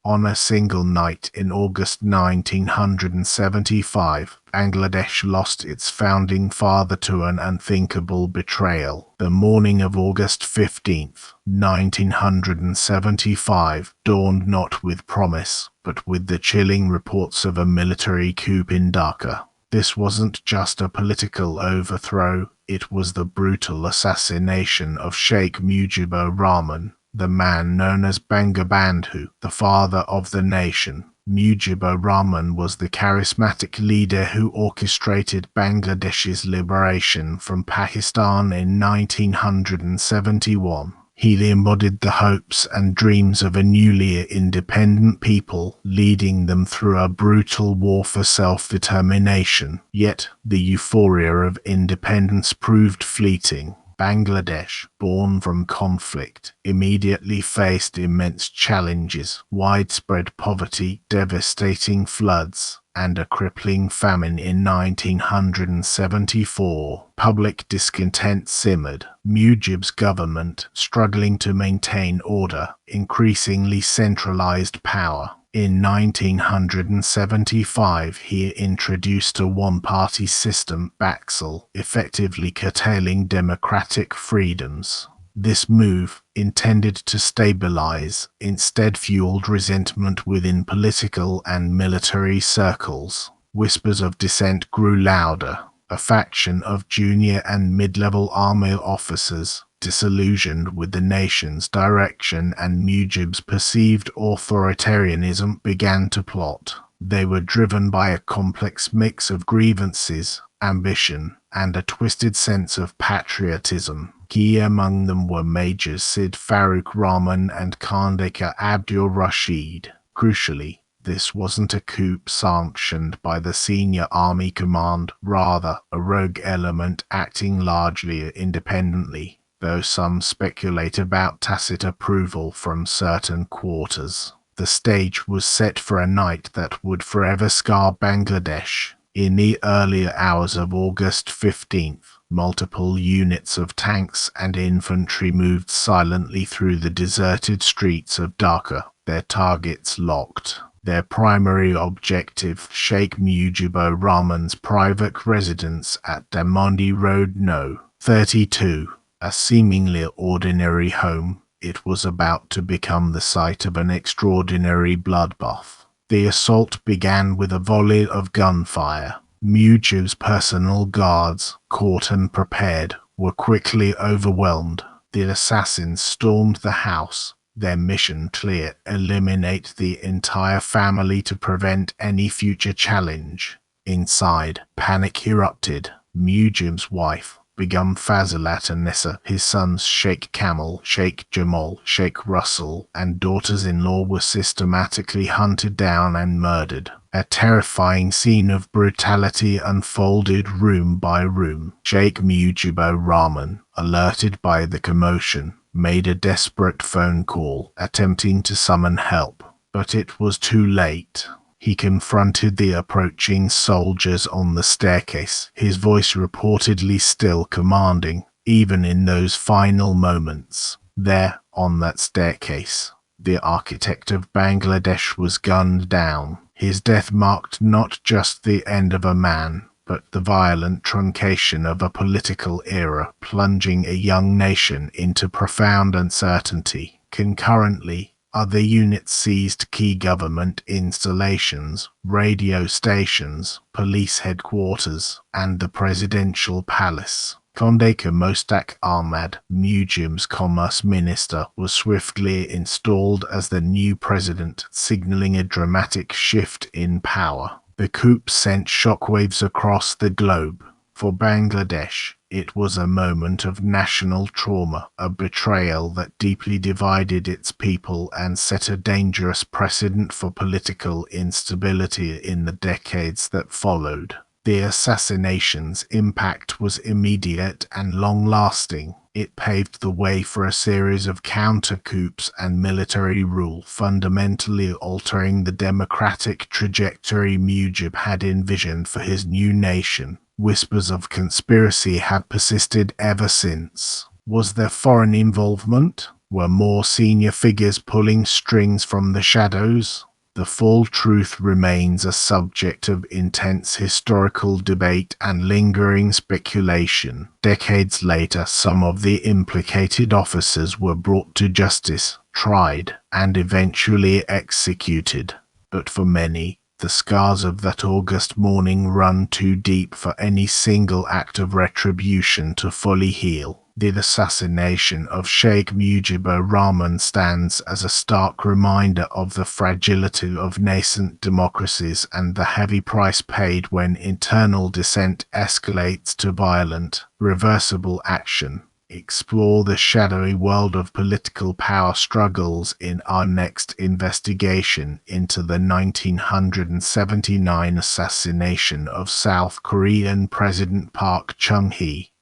On a single night in August 1975, Bangladesh lost its founding father to an unthinkable betrayal. The morning of August 15th, 1975, dawned not with promise, but with the chilling reports of a military coup in Dhaka. This wasn't just a political overthrow, it was the brutal assassination of Sheikh Mujibur Rahman, the man known as Bangabandhu, the father of the nation. Mujibur Rahman was the charismatic leader who orchestrated Bangladesh's liberation from Pakistan in 1971. He embodied the hopes and dreams of a newly independent people, leading them through a brutal war for self-determination. Yet, the euphoria of independence proved fleeting. Bangladesh, born from conflict, immediately faced immense challenges: widespread poverty, devastating floods, and a crippling famine in 1974. Public discontent simmered. Mujib's government, struggling to maintain order, increasingly centralized power. In 1975, he introduced a one-party system, Baxil, effectively curtailing democratic freedoms. This move, intended to stabilize, instead fueled resentment within political and military circles. Whispers of dissent grew louder. A faction of junior and mid-level army officers, disillusioned with the nation's direction and Mujib's perceived authoritarianism, began to plot. They were driven by a complex mix of grievances, ambition, and a twisted sense of patriotism. Key among them were Majors Sid Farooq Rahman and Khandekar Abdul Rashid. Crucially, this wasn't a coup sanctioned by the senior army command, rather a rogue element acting largely independently, though some speculate about tacit approval from certain quarters. The stage was set for a night that would forever scar Bangladesh. In the earlier hours of August 15th, multiple units of tanks and infantry moved silently through the deserted streets of Dhaka, their targets locked. Their primary objective, Sheikh Mujibur Rahman's private residence at Dhamandi Road No. 32. A seemingly ordinary home, it was about to become the site of an extraordinary bloodbath. The assault began with a volley of gunfire. Mujib's personal guards, caught and prepared, were quickly overwhelmed. The assassins stormed the house, their mission clear: eliminate the entire family to prevent any future challenge. Inside, panic erupted. Mujib's wife, Begum Fazilat Nessa, his sons Sheikh Kamal, Sheikh Jamal, Sheikh Russell, and daughters-in-law were systematically hunted down and murdered. A terrifying scene of brutality unfolded room by room. Sheikh Mujibur Rahman, alerted by the commotion, made a desperate phone call, attempting to summon help, but it was too late. He confronted the approaching soldiers on the staircase, his voice reportedly still commanding, even in those final moments. There, on that staircase, the architect of Bangladesh was gunned down. His death marked not just the end of a man, but the violent truncation of a political era, plunging a young nation into profound uncertainty. Concurrently, other units seized key government installations, radio stations, police headquarters, and the presidential palace. Khandekar Mostaq Ahmad, Mujib's commerce minister, was swiftly installed as the new president, signaling a dramatic shift in power. The coup sent shockwaves across the globe. For Bangladesh, it was a moment of national trauma, a betrayal that deeply divided its people and set a dangerous precedent for political instability in the decades that followed. The assassination's impact was immediate and long-lasting. It paved the way for a series of counter-coups and military rule, fundamentally altering the democratic trajectory Mujib had envisioned for his new nation. Whispers of conspiracy have persisted ever since. Was there foreign involvement? Were more senior figures pulling strings from the shadows? The full truth remains a subject of intense historical debate and lingering speculation. Decades later, some of the implicated officers were brought to justice, tried, and eventually executed. But for many, the scars of that August morning run too deep for any single act of retribution to fully heal. The assassination of Sheikh Mujib Rahman stands as a stark reminder of the fragility of nascent democracies and the heavy price paid when internal dissent escalates to violent, reversible action. Explore the shadowy world of political power struggles in our next investigation into the 1979 assassination of South Korean President Park Chung-hee.